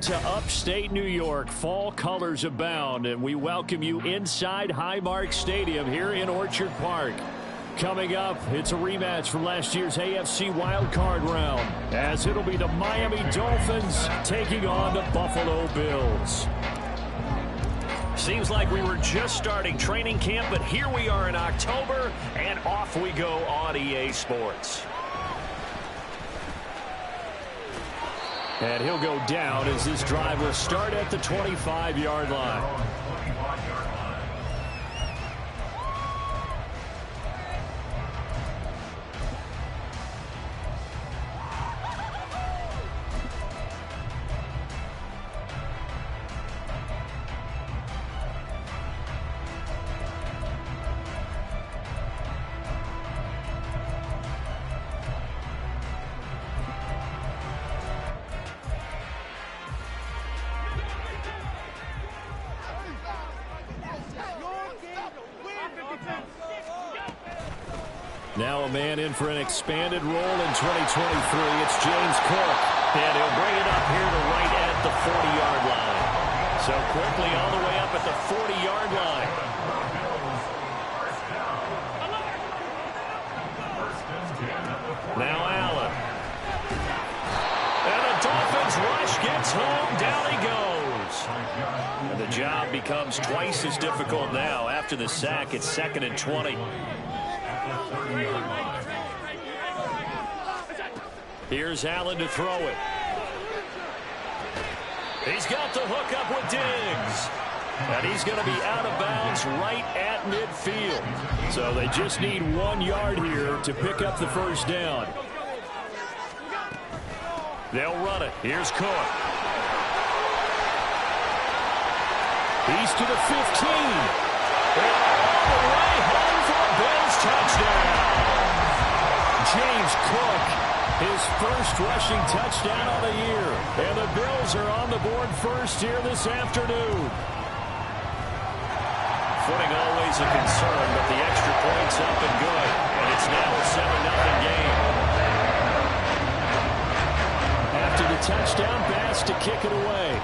To upstate New York, fall colors abound, and we welcome you inside Highmark Stadium here in Orchard Park. Coming up, it's a rematch from last year's AFC wildcard round, as it'll be the Miami Dolphins taking on the Buffalo Bills. Seems like we were just starting training camp, but here we are in October, and off we go on EA Sports. And he'll go down as this drive will start at the 25-yard line. Now a man in for an expanded role in 2023. It's James Cook. And he'll bring it up here to right at the 40-yard line. So quickly all the way up at the 40-yard line. Now Allen. And the Dolphins rush gets home. Down he goes. And the job becomes twice as difficult now. After the sack, it's 2nd and 20. Here's Allen to throw it. He's got the hook up with Diggs. And he's going to be out of bounds right at midfield. So they just need 1 yard here to pick up the first down. They'll run it. Here's Cook. He's to the 15. And all the way home for a Bills touchdown. James Cook, his first rushing touchdown of the year. And the Bills are on the board first here this afternoon. Footing always a concern, but the extra point's up and good. And it's now a 7-0 game. After the touchdown, Bass to kick it away.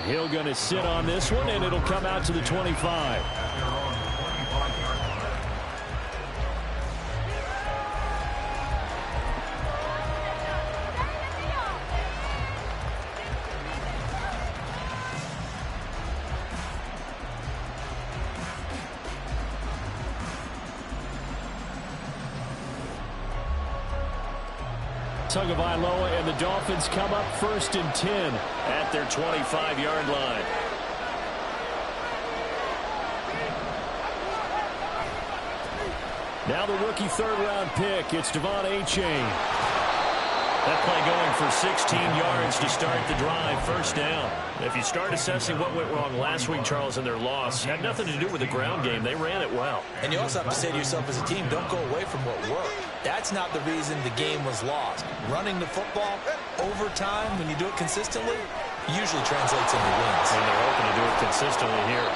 Hill going to sit on this one, and it'll come out to the 25. Tagovailoa and the Dolphins come up 1st and 10 at their 25-yard line. Now the rookie 3rd-round pick, it's Devon Achane. That play going for 16 yards to start the drive, 1st down. If you start assessing what went wrong last week, Charles, in their loss, had nothing to do with the ground game. They ran it well. And you also have to say to yourself as a team, don't go away from what worked. That's not the reason the game was lost. Running the football over time, when you do it consistently, usually translates into wins. And they're hoping to do it consistently here.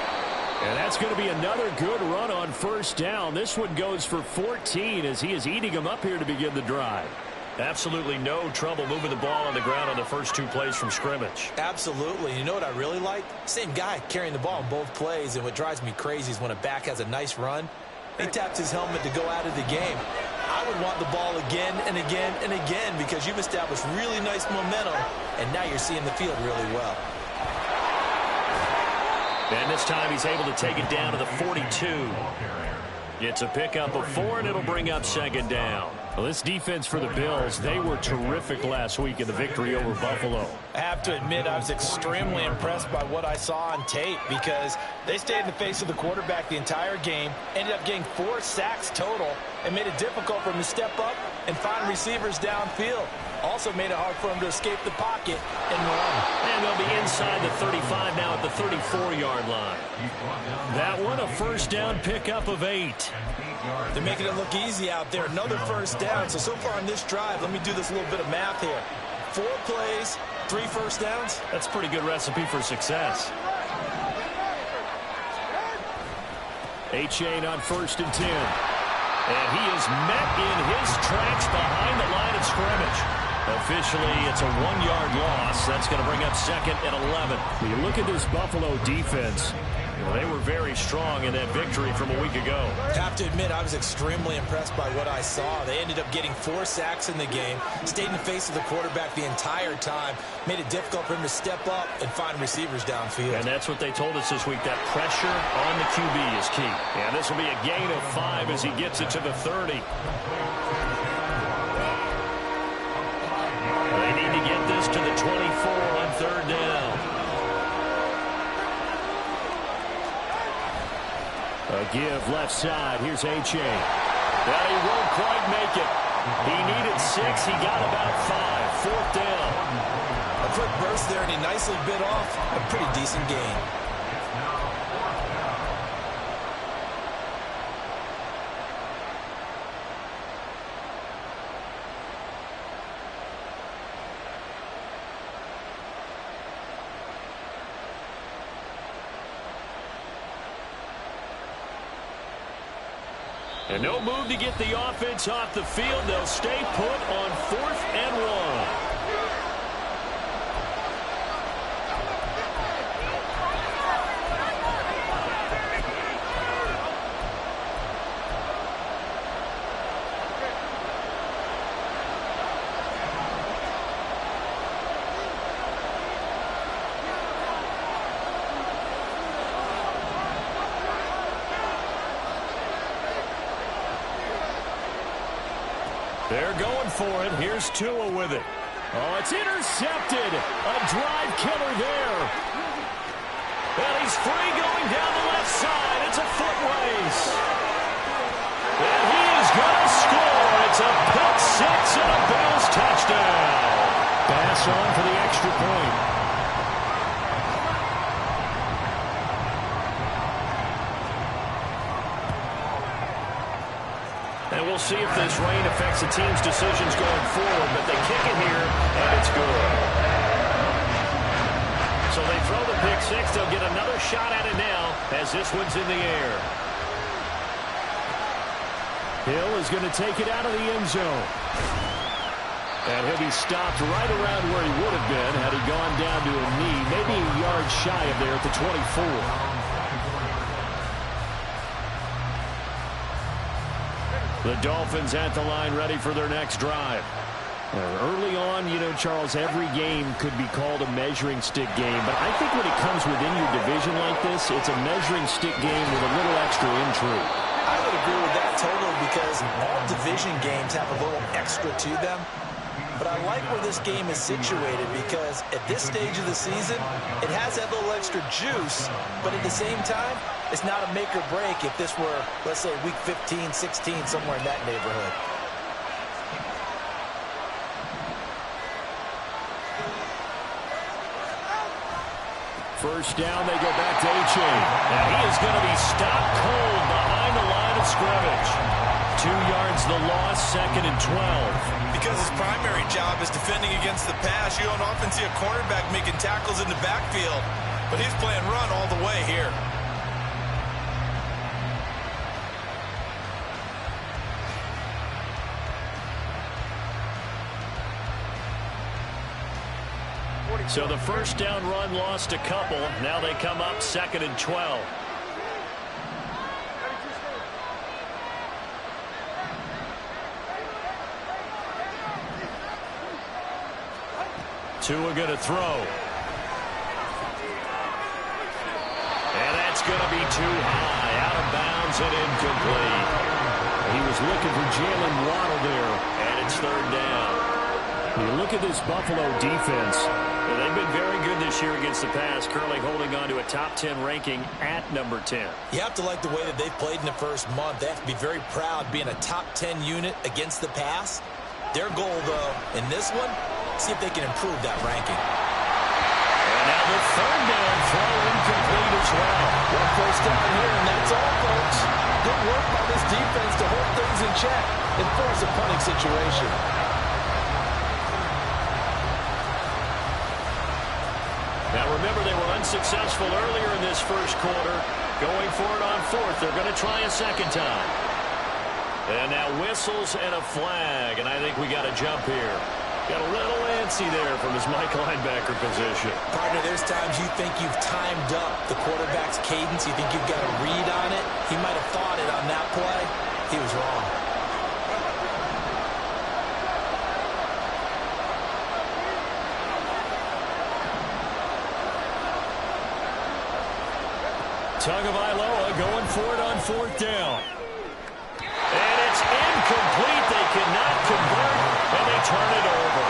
And that's going to be another good run on 1st down. This one goes for 14 as he is eating them up here to begin the drive. Absolutely no trouble moving the ball on the ground on the first 2 plays from scrimmage. Absolutely. You know what I really like? Same guy carrying the ball in both plays, and what drives me crazy is when a back has a nice run, he taps his helmet to go out of the game. I would want the ball again and again and again because you've established really nice momentum, and now you're seeing the field really well. And this time he's able to take it down to the 42. It's a pickup of 4, and it'll bring up 2nd down. Well, this defense for the Bills, they were terrific last week in the victory over Buffalo. I have to admit, I was extremely impressed by what I saw on tape because they stayed in the face of the quarterback the entire game, ended up getting 4 sacks total, and made it difficult for him to step up and find receivers downfield. Also made it hard for him to escape the pocket and run. And they'll be inside the 35 now at the 34-yard line. That one, a 1st down pickup of 8. They're making it look easy out there. Another 1st down. So far on this drive, let me do this little bit of math here. 4 plays, 3 1st downs. That's a pretty good recipe for success. Achane on 1st and 10. And he is met in his tracks behind the line of scrimmage. Officially, it's a 1-yard loss. That's going to bring up second and 11. When you look at this Buffalo defense, they were very strong in that victory from a week ago. Have to admit, I was extremely impressed by what I saw. They ended up getting 4 sacks in the game, stayed in the face of the quarterback the entire time, made it difficult for him to step up and find receivers downfield. And that's what they told us this week, that pressure on the QB is key. And this will be a gain of 5 as he gets it to the 30. They need to get this to the 24 on 3rd down. A give left side. Here's H.A. Well, he won't quite make it. He needed 6. He got about 5. 4th down. A quick burst there, and he nicely bit off a pretty decent gain. And no move to get the offense off the field. They'll stay put on 4th and 1. They're going for it. Here's Tua with it. Oh, it's intercepted. A drive killer there. And he's free going down the left side. It's a foot race. And he is going to score. It's a pick 6 and a Bills touchdown. Pass on for the extra point. And we'll see if this rain affects the team's decisions going forward, but they kick it here, and it's good. So they throw the pick 6. They'll get another shot at it now as this one's in the air. Hill is going to take it out of the end zone. And he'll be stopped right around where he would have been had he gone down to a knee, maybe a yard shy of there at the 24. The Dolphins at the line ready for their next drive. Early on, you know, Charles, every game could be called a measuring stick game. But I think when it comes within your division like this, it's a measuring stick game with a little extra intrigue. I would agree with that totally because all division games have a little extra to them. But I like where this game is situated because at this stage of the season, it has that little extra juice. But at the same time, it's not a make or break if this were, let's say, week 15, 16, somewhere in that neighborhood. First down, they go back to H.A. And he is going to be stopped cold behind the line of scrimmage. 2 yards the loss, 2nd and 12. Because his primary job is defending against the pass, you don't often see a cornerback making tackles in the backfield. But he's playing run all the way here. So the first down run lost a couple. Now they come up 2nd and 12. Tua going to throw. And that's going to be too high. Out of bounds and incomplete. He was looking for Jalen Waddle there. And it's 3rd down. You look at this Buffalo defense. They've been very good this year against the pass, currently holding on to a top 10 ranking at number 10. You have to like the way that they've played in the first month. They have to be very proud being a top 10 unit against the pass. Their goal, though, in this one, see if they can improve that ranking. And now the 3rd down throw incomplete as well. One first down here, and that's all, folks. Good work by this defense to hold things in check and force a punting situation. Now remember, they were unsuccessful earlier in this first quarter. Going for it on 4th. They're going to try a second time. And now whistles and a flag, and I think we got a jump here. Got a little antsy there from his Mike linebacker position. Partner, there's times you think you've timed up the quarterback's cadence. You think you've got a read on it. He might have thought it on that play. He was wrong. Tagovailoa going for it on 4th down. And it's incomplete. They cannot convert, and they turn it over.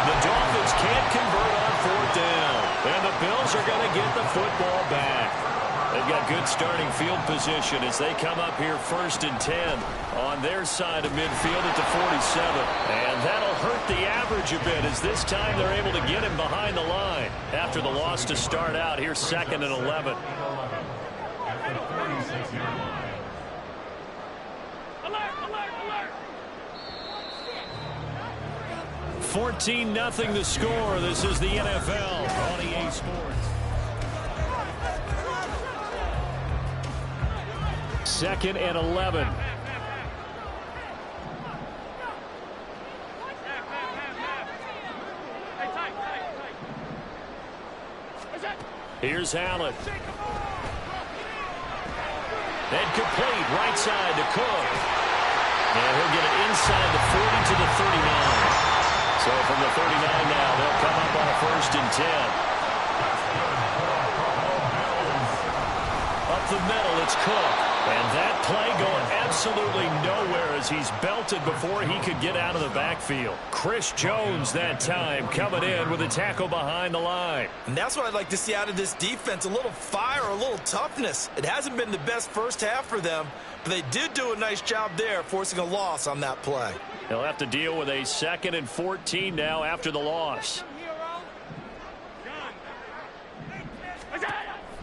The Dolphins can't convert on 4th down, and the Bills are going to get the football back. They've got good starting field position as they come up here 1st and 10 on their side of midfield at the 47. And that'll hurt the average a bit as this time they're able to get him behind the line after the loss to start out. Here's 2nd and 11. 14-0 the score. This is the NFL on EA Sports. 2nd and 11. Here's Allen. And complete right side to Cook. And he'll get it inside the 40 to the 39. So from the 39 now, they'll come up on a 1st and 10. Up the middle, it's Cook. And that play going absolutely nowhere as he's belted before he could get out of the backfield. Chris Jones that time coming in with a tackle behind the line. And that's what I'd like to see out of this defense, a little fire, a little toughness. It hasn't been the best first half for them, but they did do a nice job there forcing a loss on that play. They'll have to deal with a 2nd and 14 now after the loss.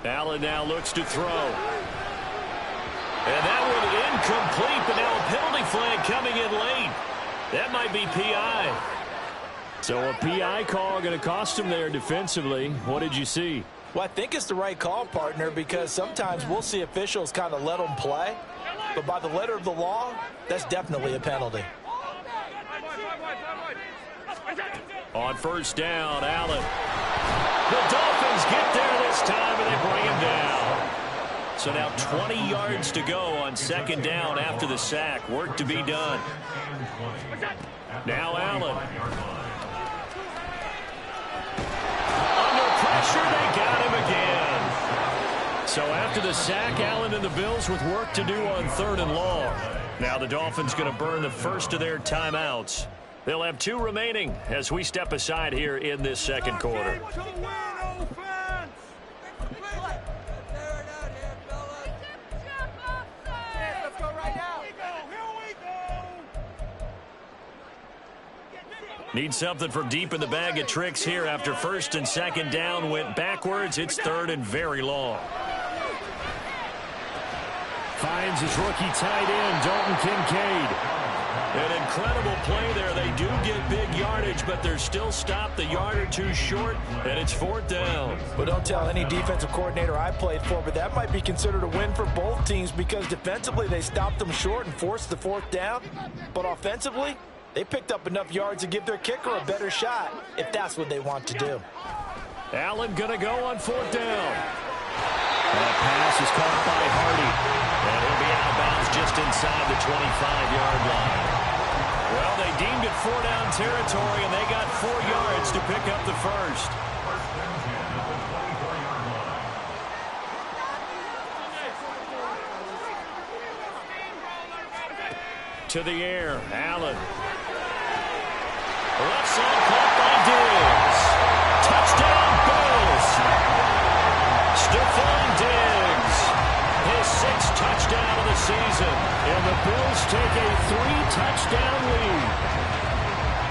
Allen now looks to throw. And that one incomplete, but now a penalty flag coming in late. That might be PI. So a PI call going to cost him there defensively. What did you see? Well, I think it's the right call, partner, because sometimes we'll see officials kind of let them play. But by the letter of the law, that's definitely a penalty. On 1st down, Allen. The Dolphins get there this time, and they bring him down. So now 20 yards to go on 2nd down after the sack. Work to be done. Now Allen. Under pressure, they got him again. So after the sack, Allen and the Bills with work to do on 3rd and long. Now the Dolphins going to burn the first of their timeouts. They'll have 2 remaining as we step aside here in this 2nd quarter. Need something from deep in the bag of tricks here after 1st and 2nd down went backwards. It's 3rd and very long. Finds his rookie tight end, Dalton Kincaid. An incredible play there. They do get big yardage, but they're still stopped a yard or 2 short, and it's 4th down. Well, don't tell any defensive coordinator I played for, but that might be considered a win for both teams because defensively they stopped them short and forced the 4th down. But offensively, they picked up enough yards to give their kicker a better shot if that's what they want to do. Allen going to go on 4th down. That pass is caught by Hardy. And he'll be out of bounds just inside the 25-yard line. Well, they deemed it 4-down territory, and they got 4 yards to pick up the first. To the air, Allen. Left side caught by Diggs. Touchdown, Bills. Stephon Diggs. His 6th touchdown of the season. And the Bills take a 3-touchdown lead.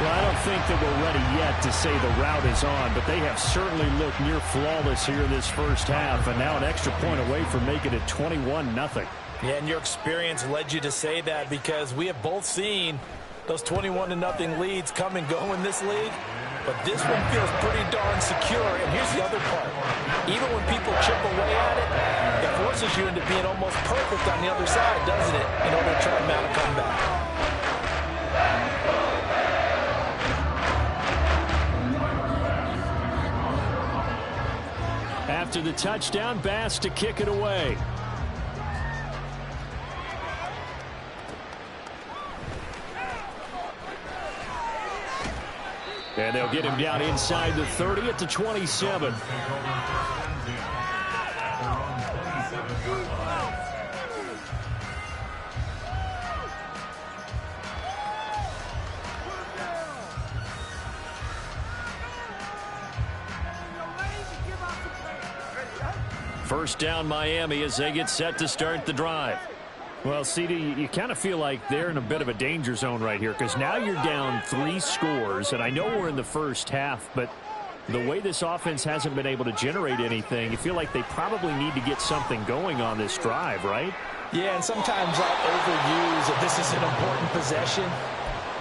Well, I don't think that we're ready yet to say the route is on, but they have certainly looked near flawless here in this first half, and now an extra point away from making it 21-0. Yeah, and your experience led you to say that because we have both seen those 21-0 leads come and go in this league. But this one feels pretty darn secure. And here's the other part. Even when people chip away at it, if we're forces you into being almost perfect on the other side, doesn't it, in order to try and mount a comeback. After the touchdown, Bass to kick it away. And they'll get him down inside the 30 at the 27. First down Miami as they get set to start the drive. Well, CD, you kind of feel like they're in a bit of a danger zone right here because now you're down 3 scores, and I know we're in the first half, but the way this offense hasn't been able to generate anything, you feel like they probably need to get something going on this drive, right? Yeah, and sometimes I overuse that this is an important possession.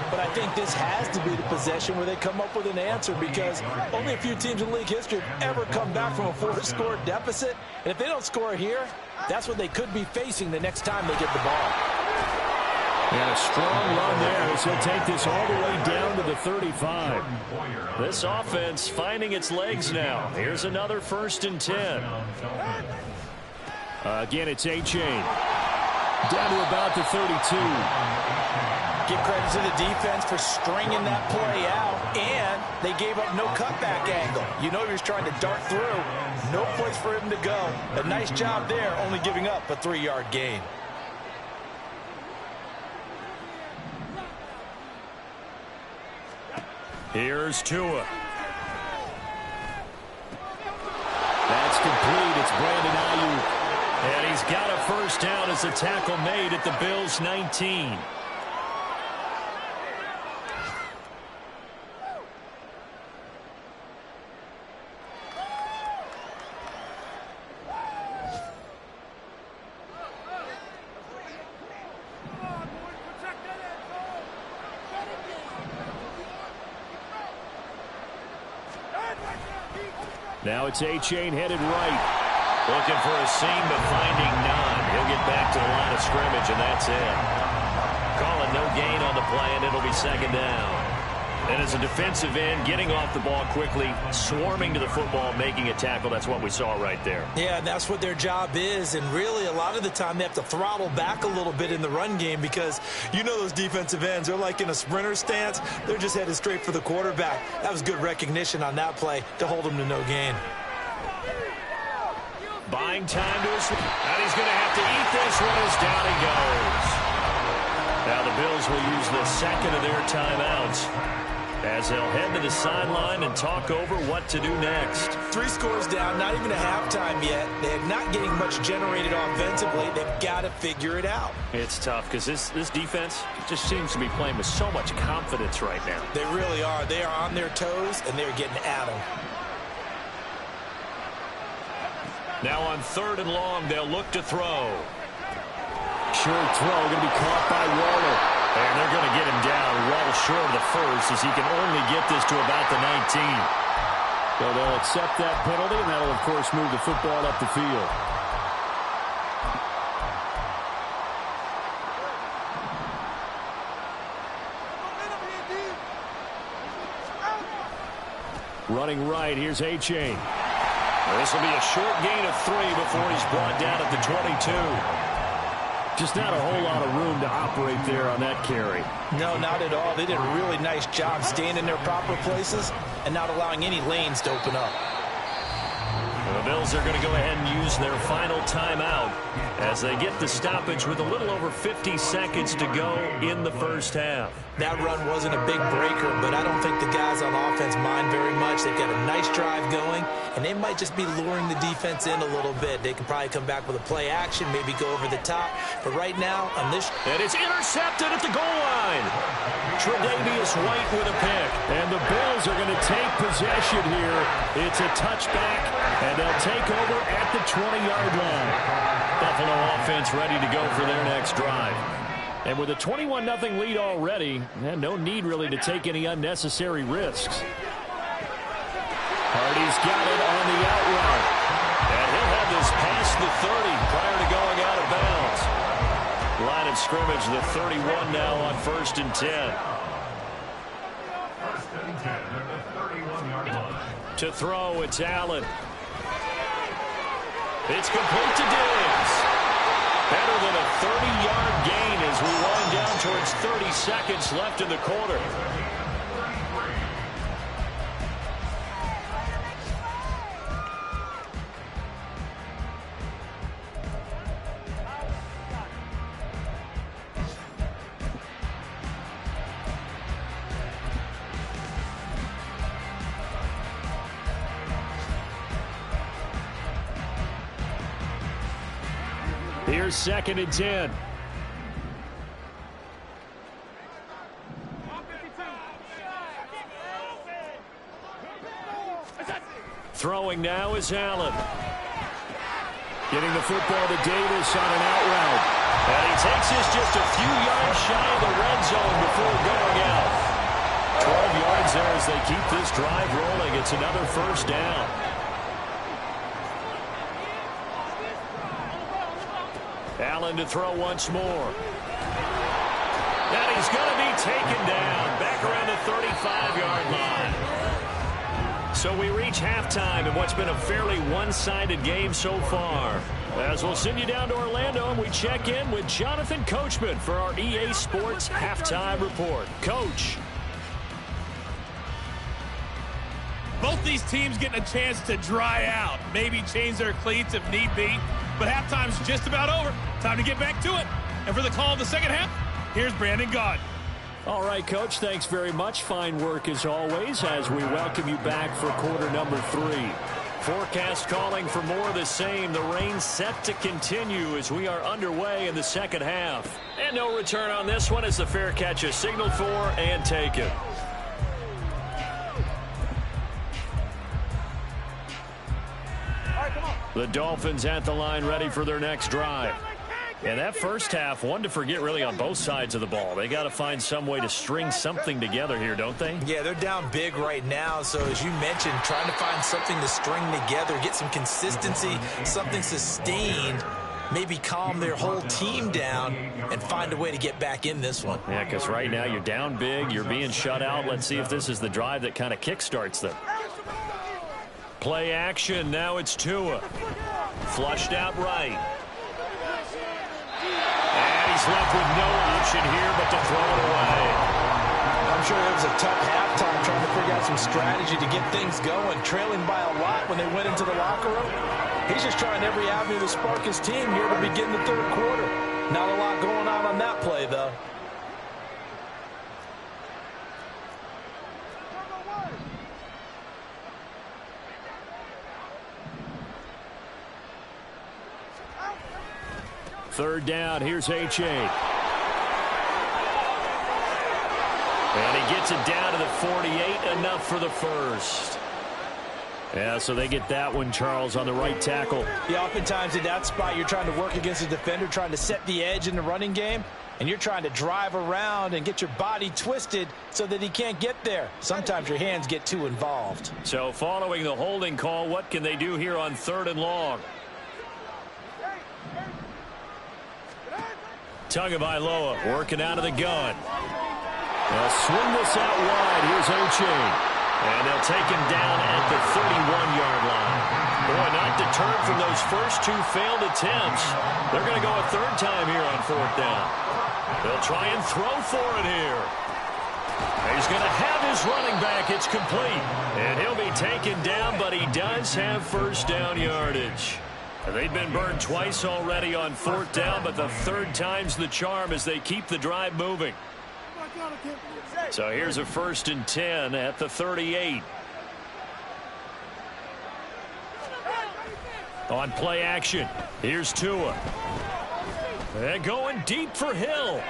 But I think this has to be the possession where they come up with an answer because only a few teams in league history have ever come back from a 4-score deficit. And if they don't score here, that's what they could be facing the next time they get the ball. And a strong run there as he'll take this all the way down to the 35. This offense finding its legs now. Here's another 1st and 10. Again, it's A-Chain. Down to about the 32. Give credit to the defense for stringing that play out, and they gave up no cutback angle. You know he was trying to dart through. No place for him to go. A nice job there, only giving up a 3-yard gain. Here's Tua. That's complete. It's Brandon Ayuk. And he's got a first down as a tackle made at the Bills' 19. Now it's A-Chain headed right. Looking for a seam, but finding none. He'll get back to the line of scrimmage, and that's it. Calling no gain on the play, and it'll be 2nd down. And as a defensive end, getting off the ball quickly, swarming to the football, making a tackle, that's what we saw right there. Yeah, that's what their job is, and really a lot of the time they have to throttle back a little bit in the run game because you know those defensive ends, they're like in a sprinter stance. They're just headed straight for the quarterback. That was good recognition on that play to hold them to no gain. Buying time to his, and he's going to have to eat this one as down he goes. Now the Bills will use the 2nd of their timeouts as they'll head to the sideline and talk over what to do next. 3 scores down, not even a halftime yet. They're not getting much generated offensively. They've got to figure it out. It's tough because this defense just seems to be playing with so much confidence right now. They really are. They are on their toes, and they're getting at them. Now on 3rd and long, they'll look to throw. Short throw going to be caught by Waller. And they're going to get him down well short of the 1st as he can only get this to about the 19. So they'll accept that penalty, and that'll, of course, move the football up the field. Running right, here's A-Chain. This will be a short gain of 3 before he's brought down at the 22. Just not a whole lot of room to operate there on that carry. No, not at all. They did a really nice job staying in their proper places and not allowing any lanes to open up. The Bills are going to go ahead and use their final timeout as they get the stoppage with a little over 50 seconds to go in the first half. That run wasn't a big breaker, but I don't think the guys on offense mind very much. They've got a nice drive going, and they might just be luring the defense in a little bit. They can probably come back with a play action, maybe go over the top. But right now, on this... And it's intercepted at the goal line. Tre'Davious White with a pick. And the Bills are going to take possession here. It's a touchback, and they'll take over at the 20-yard line. Buffalo offense ready to go for their next drive. And with a 21-0 lead already, no need really to take any unnecessary risks. Hardy's got it on the out route. And he'll have this pass past the 30 prior to going out of bounds. Line of scrimmage, the 31 now on 1st and 10. To throw, it's Allen. It's complete to Diggs. Better than a 30-yard gain as we wind down towards 30 seconds left in the quarter. Here's 2nd and 10. Throwing now is Allen. Getting the football to Davis on an out route. And he takes this just a few yards shy of the red zone before going out. 12 yards there as they keep this drive rolling. It's another 1st down. Allen to throw once more. And he's going to be taken down back around the 35-yard line. So we reach halftime in what's been a fairly one-sided game so far. As we'll send you down to Orlando, and we check in with Jonathan Coachman for our EA Sports Halftime Report. Coach. Both these teams getting a chance to dry out, maybe change their cleats if need be. But halftime's just about over. Time to get back to it. And for the call of the second half, here's Brandon Gaudin. All right, Coach, thanks very much. Fine work as always as we welcome you back for quarter number 3. Forecast calling for more of the same. The rain set to continue as we are underway in the second half. And no return on this one as the fair catch is signaled for and taken. The Dolphins at the line ready for their next drive. And that first half, one to forget really on both sides of the ball. They got to find some way to string something together here, don't they? Yeah, they're down big right now. So as you mentioned, trying to find something to string together, get some consistency, something sustained, maybe calm their whole team down and find a way to get back in this one. Yeah, because right now you're down big, you're being shut out. Let's see if this is the drive that kind of kickstarts them. Play action, now it's Tua. Flushed out right. And he's left with no option here but to throw it away. I'm sure it was a tough halftime trying to figure out some strategy to get things going, trailing by a lot when they went into the locker room. He's just trying every avenue to spark his team here to begin the third quarter. Not a lot going on that play, though. Third down, here's H.A. And he gets it down to the 48, enough for the first. Yeah, so they get that one, Charles, on the right tackle. Yeah, oftentimes in that spot, you're trying to work against a defender, trying to set the edge in the running game, and you're trying to drive around and get your body twisted so that he can't get there. Sometimes your hands get too involved. So following the holding call, what can they do here on 3rd and long? Tagovailoa working out of the gun. They'll swing this out wide. Here's H.A. And they'll take him down at the 31-yard line. Boy, not deterred from those first 2 failed attempts. They're going to go a 3rd time here on 4th down. They'll try and throw for it here. He's going to have his running back. It's complete. And he'll be taken down, but he does have 1st down yardage. They've been burned twice already on 4th down, but the 3rd time's the charm as they keep the drive moving. So here's a 1st and 10 at the 38. On play action, here's Tua. And going deep for Hill.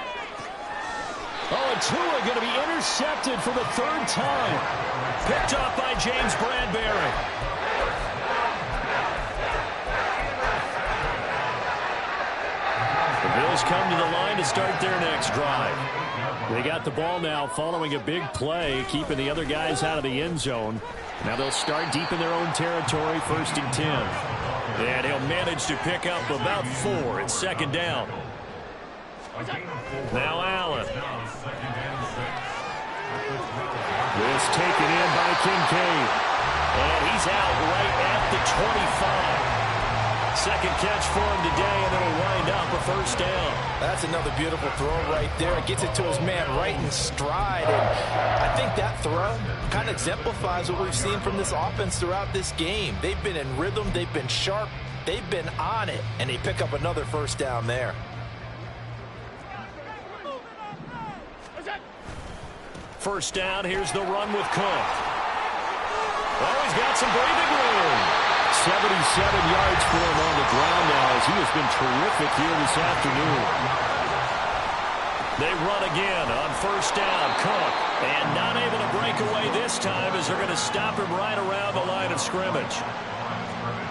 Oh, and Tua going to be intercepted for the 3rd time. Picked off by James Bradbury. The Bills come to the line to start their next drive. They got the ball now following a big play, keeping the other guys out of the end zone. Now they'll start deep in their own territory, 1st and 10. And he'll manage to pick up about 4. It's second down. Now Allen. This taken in by Kincaid. And he's out right at the 25. Second catch for him today, and it'll wind up a first down. That's another beautiful throw right there. It gets it to his man right in stride. And I think that throw kind of exemplifies what we've seen from this offense throughout this game. They've been in rhythm. They've been sharp. They've been on it. And they pick up another first down there. First down, here's the run with Cook. Oh, he's got some breathing room. 77 yards for him on the ground now as he has been terrific here this afternoon. They run again on first down. Cook, and not able to break away this time as they're going to stop him right around the line of scrimmage.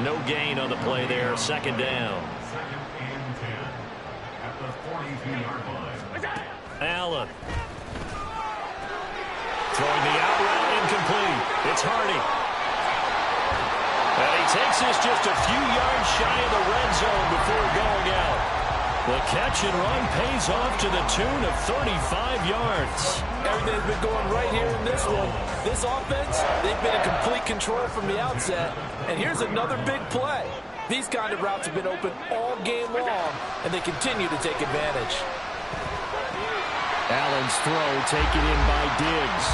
No gain on the play there. Second down. Allen. Throwing the out route incomplete. It's Hardy. And he takes this just a few yards shy of the red zone before going out. The catch and run pays off to the tune of 35 yards. Everything's been going right here in this one. This offense, they've been in complete control from the outset. And here's another big play. These kind of routes have been open all game long, and they continue to take advantage. Allen's throw taken in by Diggs.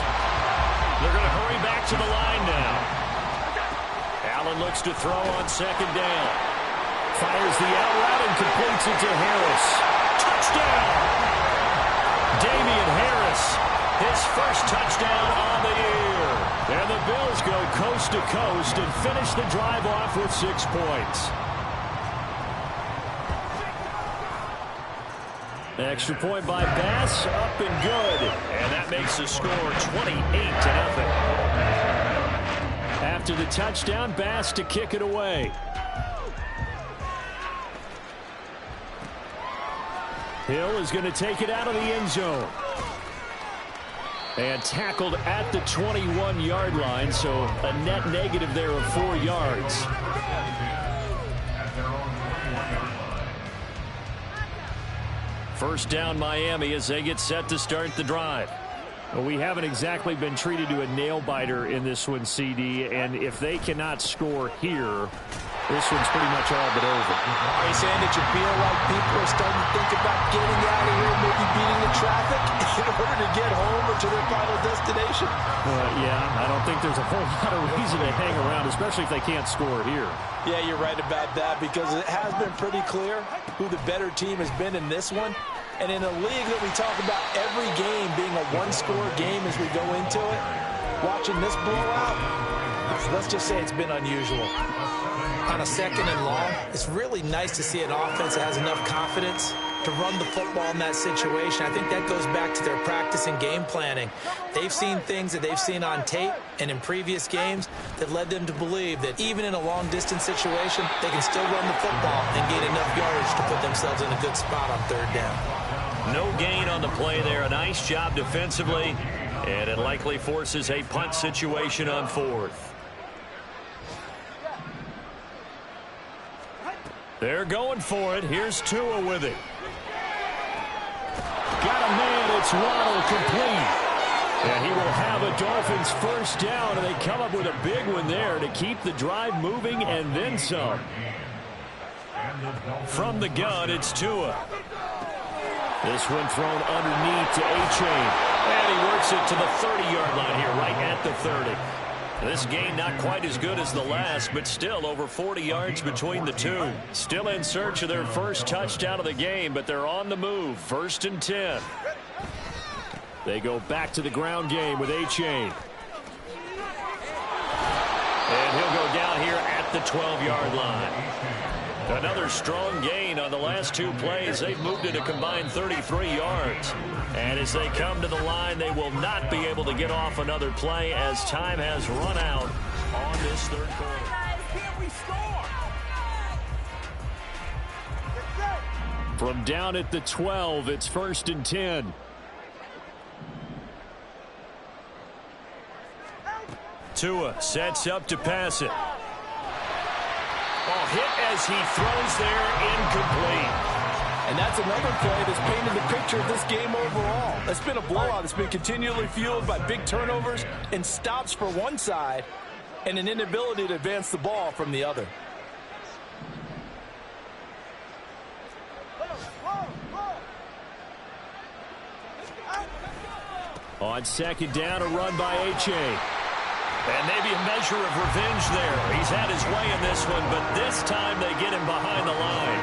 They're going to hurry back to the line now. Allen looks to throw on second down. Fires the out route and completes it to Harris. Touchdown! Damian Harris, his first touchdown on the year. And the Bills go coast to coast and finish the drive off with 6 points. Extra point by Bass, up and good. And that makes the score 28-0. After the touchdown, Bass to kick it away. Hill is going to take it out of the end zone. And tackled at the 21-yard line, so a net negative there of 4 yards. First down Miami as they get set to start the drive. Well, we haven't exactly been treated to a nail-biter in this one, CD, and if they cannot score here, this one's pretty much all but over. Are you saying that you feel like people are starting to think about getting out of here, maybe beating the traffic in order to get home or to their final destination? Yeah, I don't think there's a whole lot of reason to hang around, especially if they can't score here. Yeah, you're right about that because it has been pretty clear who the better team has been in this one. And in a league that we talk about every game being a one-score game as we go into it, watching this blowout, let's just say it's been unusual. On a second and long, it's really nice to see an offense that has enough confidence to run the football in that situation. I think that goes back to their practice and game planning. They've seen things that they've seen on tape and in previous games that led them to believe that even in a long-distance situation, they can still run the football and gain enough yardage to put themselves in a good spot on third down. No gain on the play there. A nice job defensively, and it likely forces a punt situation on fourth. They're going for it. Here's Tua with it. Got a man. It's Waddle complete. And he will have a Dolphins first down, and they come up with a big one there to keep the drive moving and then some. From the gun, it's Tua. This one thrown underneath to A-Chain. And he works it to the 30-yard line here, right at the 30. This game not quite as good as the last, but still over 40 yards between the two. Still in search of their first touchdown of the game, but they're on the move. 1st and 10. They go back to the ground game with A-Chain. And he'll go down here at the 12-yard line. Another strong gain on the last 2 plays. They've moved it a combined 33 yards. And as they come to the line, they will not be able to get off another play as time has run out on this third quarter. From down at the 12, it's 1st and 10. Tua sets up to pass it. Oh, hit as he throws there, incomplete. And that's another play that's painted the picture of this game overall. It's been a blowout that's been continually fueled by big turnovers and stops for one side and an inability to advance the ball from the other. On second down, a run by H.A. And maybe a measure of revenge there. He's had his way in this one, but this time they get him behind the line.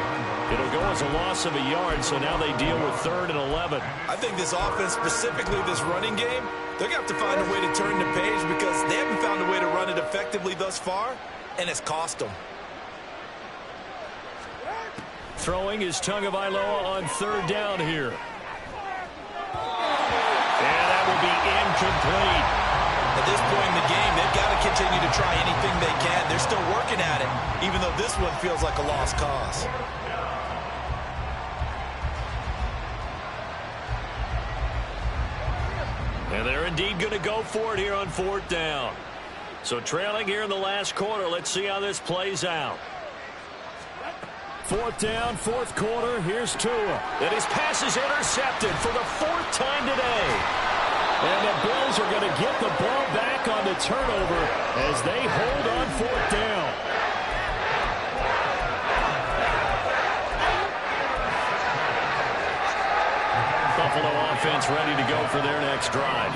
It'll go as a loss of a yard, so now they deal with 3rd and 11. I think this offense, specifically this running game, they're going to have to find a way to turn the page because they haven't found a way to run it effectively thus far, and it's cost them. Throwing is Tagovailoa on 3rd down here. And that will be incomplete. At this point in the game, they've got to continue to try anything they can. They're still working at it, even though this one feels like a lost cause. And they're indeed going to go for it here on 4th down. So trailing here in the last quarter. Let's see how this plays out. 4th down, 4th quarter. Here's Tua. And his pass is intercepted for the 4th time today. And the Bills are going to get the ball back on the turnover as they hold on 4th down. Buffalo offense ready to go for their next drive.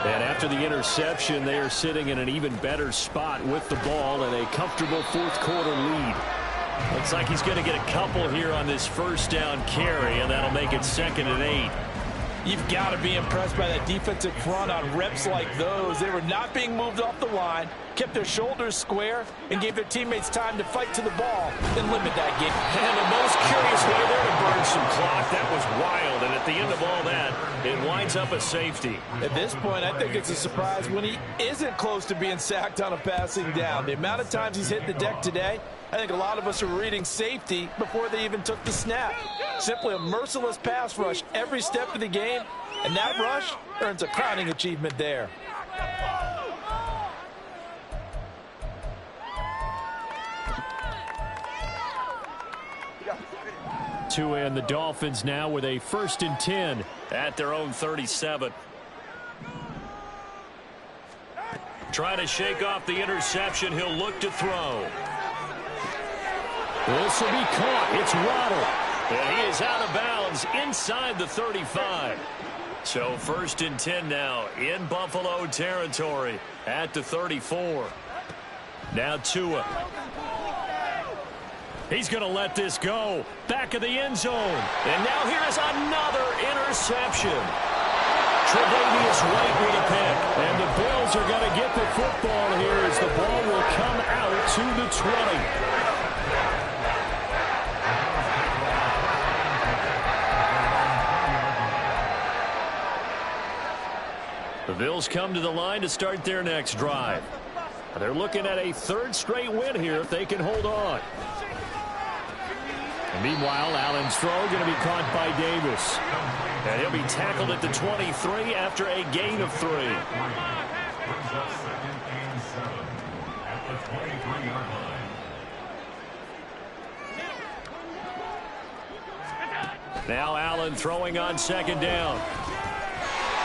And after the interception, they are sitting in an even better spot with the ball and a comfortable 4th quarter lead. Looks like he's going to get a couple here on this 1st down carry, and that'll make it 2nd and 8. You've got to be impressed by that defensive front on reps like those. They were not being moved off the line, kept their shoulders square, and gave their teammates time to fight to the ball and limit that game. And the most curious way there to burn some clock. That was wild. And at the end of all that, it winds up a safety. At this point, I think it's a surprise when he isn't close to being sacked on a passing down. The amount of times he's hit the deck today, I think a lot of us are reading safety before they even took the snap. Simply a merciless pass rush every step of the game, and that rush earns a crowning achievement there. Tua and the Dolphins now with a 1st and 10 at their own 37. Trying to shake off the interception. He'll look to throw. This will be caught. It's Waddle. And he is out of bounds inside the 35. So 1st and 10 now in Buffalo territory at the 34. Now Tua. He's going to let this go. Back of the end zone. And now here is another interception. Tre'Davious White with a pick. And the Bills are going to get the football here as the ball will come out to the 20. The Bills come to the line to start their next drive. They're looking at a 3rd straight win here if they can hold on. And meanwhile, Allen's throw going to be caught by Davis. And he'll be tackled at the 23 after a gain of 3. Now Allen throwing on 2nd down.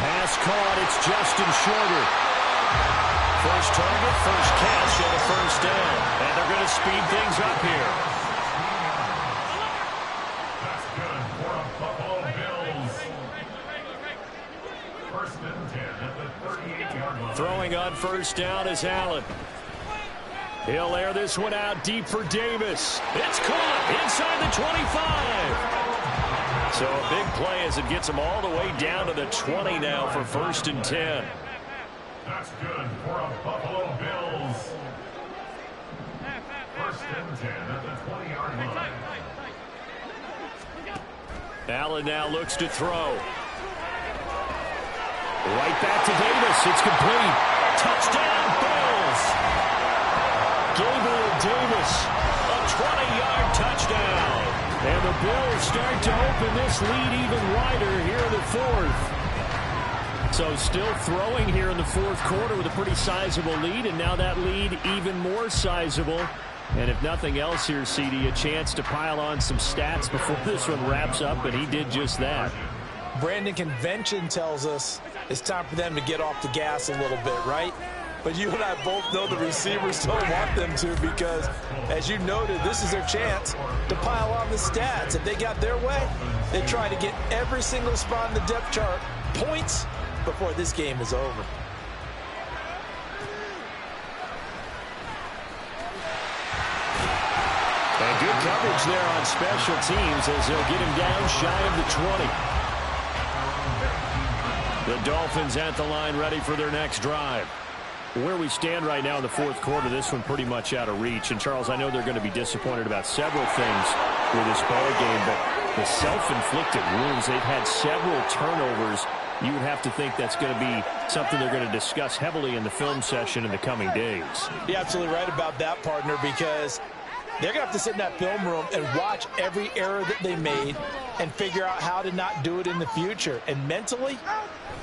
Pass caught. It's Justin Shorter. First target, first catch, and a 1st down. And they're going to speed things up here. That's good for a Buffalo Bills. 1st and 10 at the 38-yard line. Throwing on 1st down is Allen. He'll air this one out deep for Davis. It's caught inside the 25. So a big play as it gets him all the way down to the 20 now for 1st and 10. That's good for a Buffalo Bills. 1st and 10 at the 20-yard line. Allen now looks to throw. Right back to Davis. It's complete. Touchdown, Bills. Gabriel Davis. A 20-yard touchdown. And the Bills start to open this lead even wider here in the 4th. So still throwing here in the 4th quarter with a pretty sizable lead, and now that lead even more sizable And if nothing else here, CD, a chance to pile on some stats before this one wraps up, and he did just that. Brandon, convention tells us it's time for them to get off the gas a little bit, right? But you and I both know the receivers don't want them to because, as you noted, this is their chance to pile on the stats. If they got their way, they try to get every single spot in the depth chart points before this game is over. And good coverage there on special teams as they'll get him down shy of the 20. The Dolphins at the line ready for their next drive. Where we stand right now in the fourth quarter, this one pretty much out of reach. And, Charles, I know they're going to be disappointed about several things with this ball game, but the self-inflicted wounds, they've had several turnovers. You would have to think that's going to be something they're going to discuss heavily in the film session in the coming days. You're absolutely right about that, partner, because they're going to have to sit in that film room and watch every error that they made and figure out how to not do it in the future. And mentally,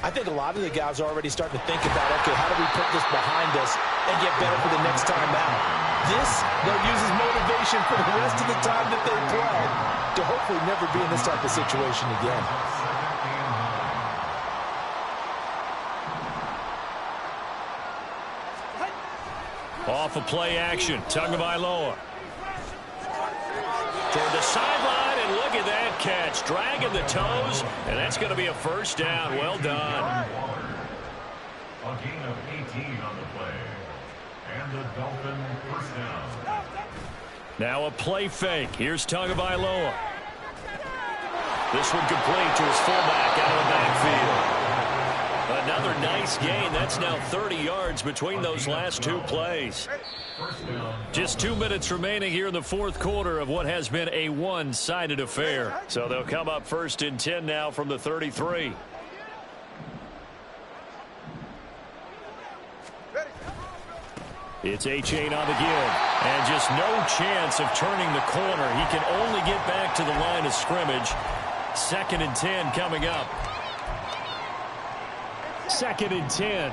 I think a lot of the guys are already starting to think about, okay, how do we put this behind us and get better for the next time out? This, they'll use as motivation for the rest of the time that they play to hopefully never be in this type of situation again. Off a play action, Tagovailoa. Toward the sideline, and look at that catch. Dragging the toes, and that's going to be a first down. Well done. A gain of 18 on the play. And the Dolphin first down. Now a play fake. Here's Tagovailoa. This one complete to his fullback out of the backfield. Another nice gain. That's now 30 yards between those last two plays. Just 2 minutes remaining here in the fourth quarter of what has been a one-sided affair. So they'll come up first and 10 now from the 33. It's A-Chain on the give. And just no chance of turning the corner. He can only get back to the line of scrimmage. 2nd and 10 coming up. 2nd and 10.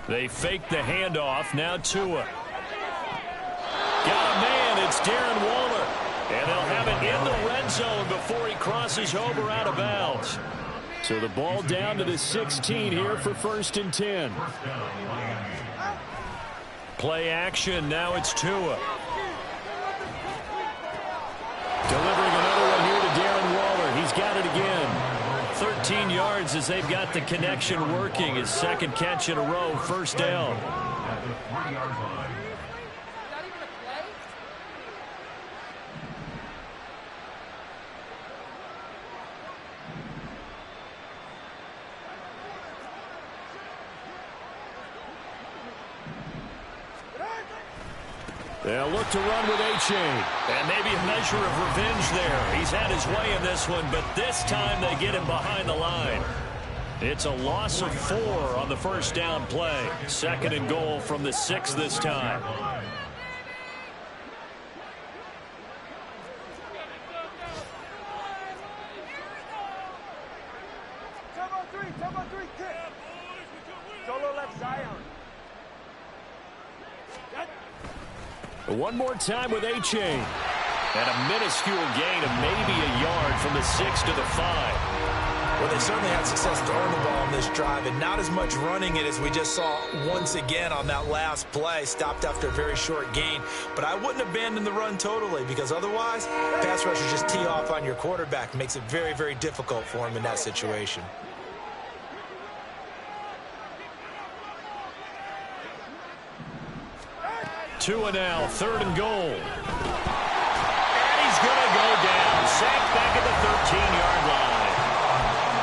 They fake the handoff. Now Tua. Got a man. It's Darren Waller. And they'll have it in the red zone before he crosses over out of bounds. So the ball down to the 16 here for 1st and 10. Play action. Now it's Tua. Delivering another one here to Darren Waller. He's got it again. 13 yards as they've got the connection working. His 2nd catch in a row. First down. At the 3-yard line. They'll look to run with A-Chain. And maybe a measure of revenge there. He's had his way in this one, but this time they get him behind the line. It's a loss of 4 on the first down play. 2nd and goal from the 6 this time. One more time with A-Chain. And a minuscule gain of maybe a yard from the 6 to the 5. Well, they certainly had success throwing the ball on this drive, and not as much running it as we just saw once again on that last play. Stopped after a very short gain. But I wouldn't abandon the run totally, because otherwise, pass rushers just tee off on your quarterback. Makes it very, very difficult for him in that situation. Tua now, 3rd and goal. And he's going to go down. Sacked back at the 13-yard line.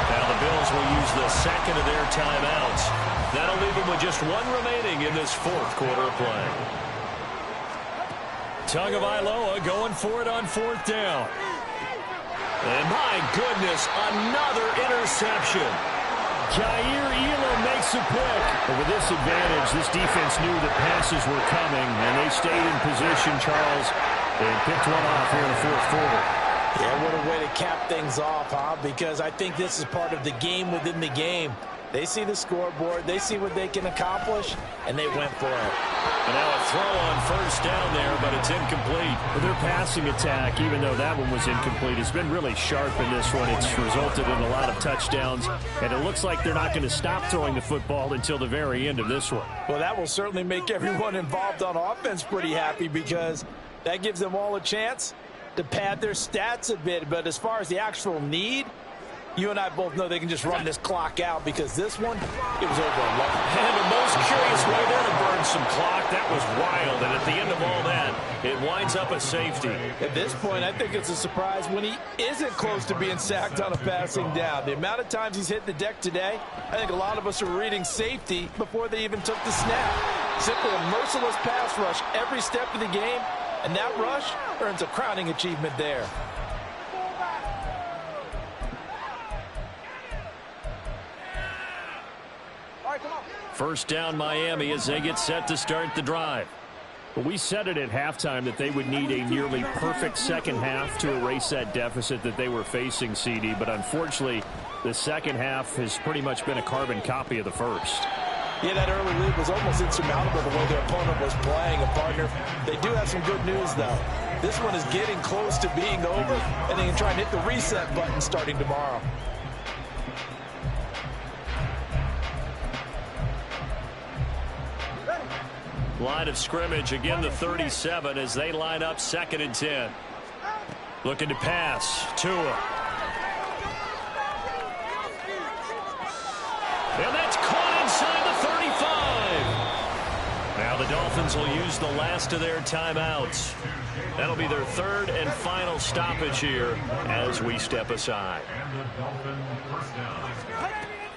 Now the Bills will use the 2nd of their timeouts. That'll leave them with just 1 remaining in this 4th quarter of play. Tagovailoa going for it on 4th down. And my goodness, another interception. Jair Elam makes a pick. But with this advantage, this defense knew that passes were coming, and they stayed in position, Charles, and picked one off here in the 4th quarter. Yeah, what a way to cap things off, huh? Because I think this is part of the game within the game. They see the scoreboard, they see what they can accomplish, and they went for it. And now a throw on first down there, but it's incomplete. Well, their passing attack, even though that one was incomplete, has been really sharp in this one. It's resulted in a lot of touchdowns, and it looks like they're not going to stop throwing the football until the very end of this one. Well, that will certainly make everyone involved on offense pretty happy because that gives them all a chance to pad their stats a bit. But as far as the actual need, you and I both know they can just run this clock out because this one, it was over a long. And the most curious way there to burn some clock, that was wild. And at the end of all that, it winds up a safety. At this point, I think it's a surprise when he isn't close to being sacked on a passing down. The amount of times he's hit the deck today, I think a lot of us are reading safety before they even took the snap. Simply a merciless pass rush every step of the game, and that rush earns a crowning achievement there. First down Miami as they get set to start the drive. Well, we said it at halftime that they would need a nearly perfect second half to erase that deficit that they were facing, CD. But unfortunately, the second half has pretty much been a carbon copy of the first. Yeah, that early lead was almost insurmountable the way their opponent was playing. A partner, they do have some good news, though. This one is getting close to being over, and they can try and hit the reset button starting tomorrow. Line of scrimmage, again the 37 as they line up 2nd and 10. Looking to pass. Tua. And that's caught inside the 35. Now the Dolphins will use the last of their timeouts. That'll be their third and final stoppage here as we step aside.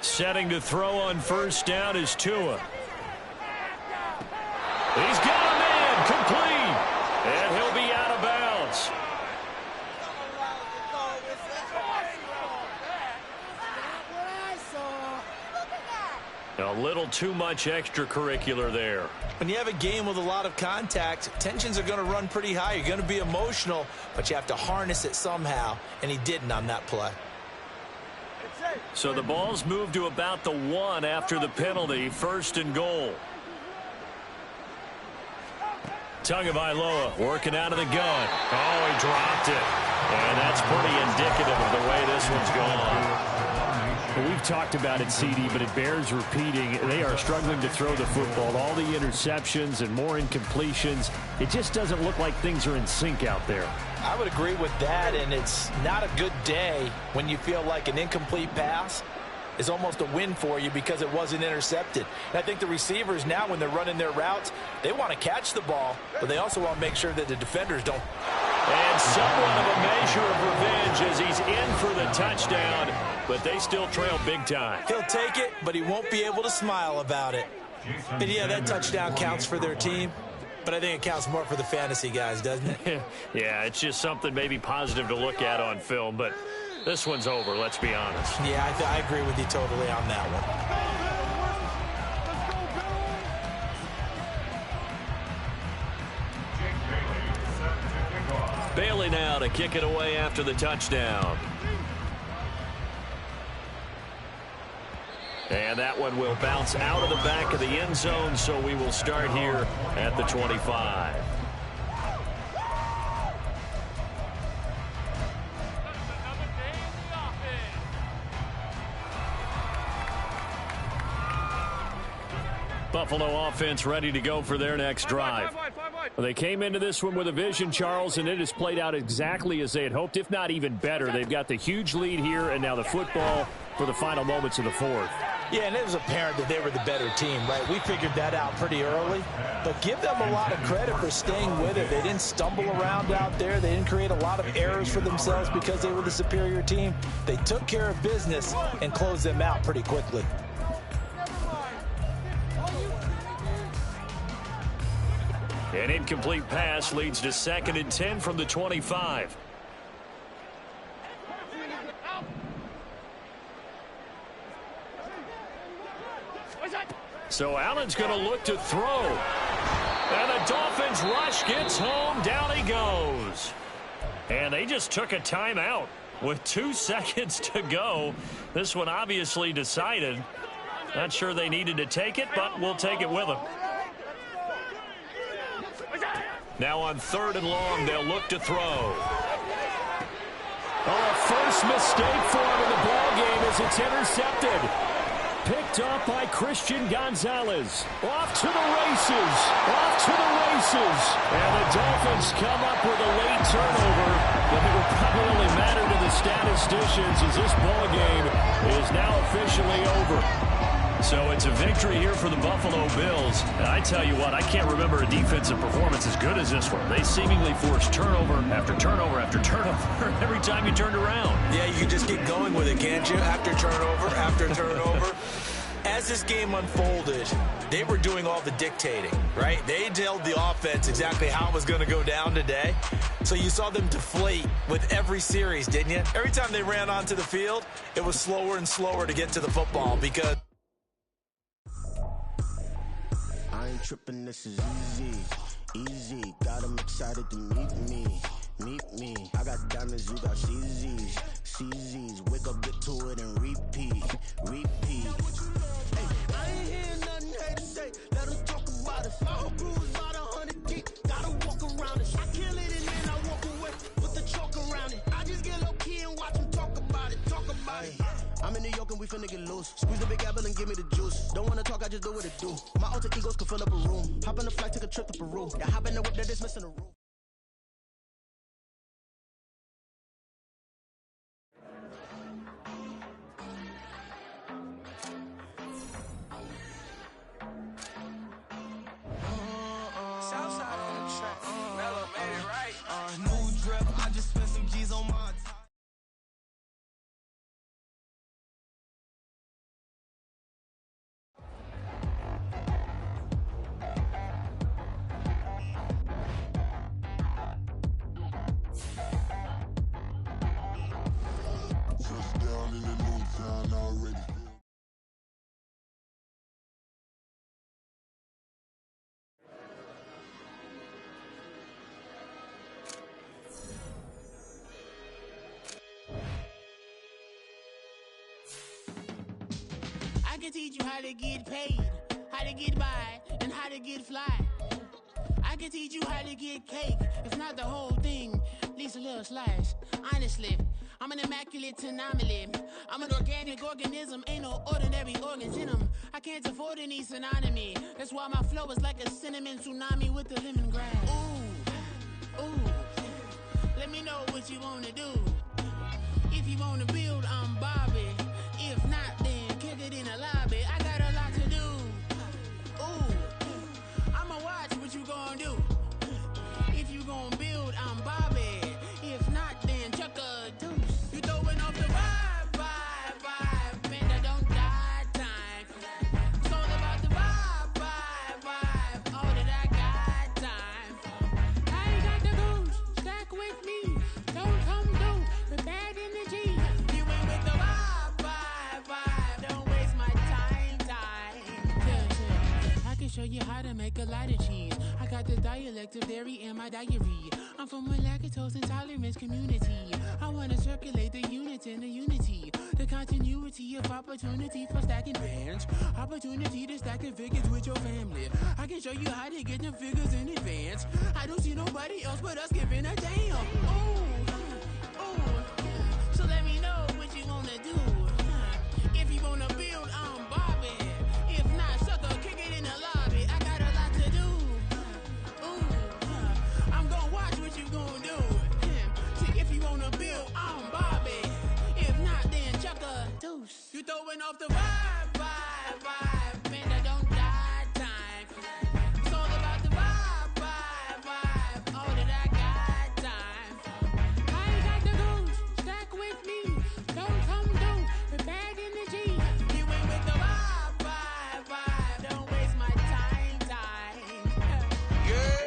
Setting to throw on first down is Tua. He's got a man complete, and he'll be out of bounds. A little too much extracurricular there. When you have a game with a lot of contact, tensions are going to run pretty high. You're going to be emotional, but you have to harness it somehow, and he didn't on that play. So the ball's moved to about the 1 after the penalty, 1st and goal. Tagovailoa working out of the gun. Oh, he dropped it. And that's pretty indicative of the way this one's gone. Well, we've talked about it, CD, but it bears repeating. They are struggling to throw the football. All the interceptions and more incompletions. It just doesn't look like things are in sync out there. I would agree with that, and it's not a good day when you feel like an incomplete pass is almost a win for you because it wasn't intercepted. And I think the receivers now, when they're running their routes, they want to catch the ball, but they also want to make sure that the defenders don't. And somewhat of a measure of revenge as he's in for the touchdown, but they still trail big time. He'll take it, but he won't be able to smile about it. And yeah, that touchdown counts for their team, but I think it counts more for the fantasy guys, doesn't it? Yeah, it's just something maybe positive to look at on film, but this one's over, let's be honest. Yeah, I agree with you totally on that one. Bailey now to kick it away after the touchdown. And that one will bounce out of the back of the end zone, so we will start here at the 25. Buffalo offense ready to go for their next drive. Well, they came into this one with a vision, Charles, and it has played out exactly as they had hoped, if not even better. They've got the huge lead here, and now the football for the final moments of the fourth. Yeah, and it was apparent that they were the better team, right? We figured that out pretty early, but give them a lot of credit for staying with it. They didn't stumble around out there. They didn't create a lot of errors for themselves because they were the superior team. They took care of business and closed them out pretty quickly. An incomplete pass leads to 2nd and 10 from the 25. So Allen's going to look to throw. And the Dolphins rush gets home. Down he goes. And they just took a timeout with 2 seconds to go. This one obviously decided. Not sure they needed to take it, but we'll take it with them. Now on 3rd and long, they'll look to throw. Oh, first mistake for him in the ball game as it's intercepted. Picked up by Christian Gonzalez. Off to the races. Off to the races. And the Dolphins come up with a late turnover. But it will probably only matter to the statisticians as this ball game is now officially over. So it's a victory here for the Buffalo Bills. And I tell you what, I can't remember a defensive performance as good as this one. They seemingly forced turnover after turnover after turnover every time you turned around. Yeah, you can just get going with it, can't you? After turnover. As this game unfolded, they were doing all the dictating, right? They told the offense exactly how it was going to go down today. So you saw them deflate with every series, didn't you? Every time they ran onto the field, it was slower and slower to get to the football because I ain't tripping, this is easy, got them excited to meet me, I got diamonds, you got CZs, wake up, get to it and repeat, hey, I ain't hearing nothing hate to say, let them talk about it, fall cruise about 100 deep, gotta walk around it, I kill it and then I walk away, put the chalk around it, I just get low key and watch them talk about it, I'm in New York and we finna get loose. Squeeze the big apple and give me the juice. Don't wanna talk, I just do what it do. My alter egos can fill up a room. Hop on the flight, take a trip to Peru. Yeah, hop in the whip, that is missing a room. Southside on the track. Mellow made it right. New drip, I just spent some G's on my top. Touchdown in the new town already. I can teach you how to get paid, how to get by, and how to get fly. I can teach you how to get cake, if not the whole thing, at least a little slice. Honestly, I'm an immaculate anomaly. I'm an organic organism, ain't no ordinary organs in them. I can't afford any synonymy. That's why my flow is like a cinnamon tsunami with the lemongrass. Ooh, let me know what you wanna do. If you wanna build, I'm Bobby. If not, then kick it in the lobby. I got a lot to do. Ooh, I'ma watch what you gon' do. If you gon' build, I'm Bobby. If not, then chuck a deuce. You throwing off the vibe, man, I don't die time. It's all about the vibe, all that I got time. I ain't got the goose, stack with me. Don't come through with bad energy. You ain't with the vibe, don't waste my time. Yeah. I can show you how to make a lot of cheese. I got the dialect of dairy in my diary. I'm from a lactose intolerance community. I wanna circulate the units in the unity. The continuity of opportunity for stacking bands. Opportunity to stack the figures with your family. I can show you how to get the figures in advance. I don't see nobody else but us giving a damn. Ooh. So let me know what you wanna do. If you wanna build, I'm Bobby. If not, sucker, kick it in the lobby. I got a lot to do. Ooh, I'm gonna watch what you gonna do. See, if you wanna build, I'm Bobby. If not, then chuck a deuce. You throwing off the vibe, man, I don't die time. It's all about the vibe, all that I got time. I ain't got the goose, stack with me. Don't come through with bad energy. You ain't with the vibe, don't waste my time. Yeah,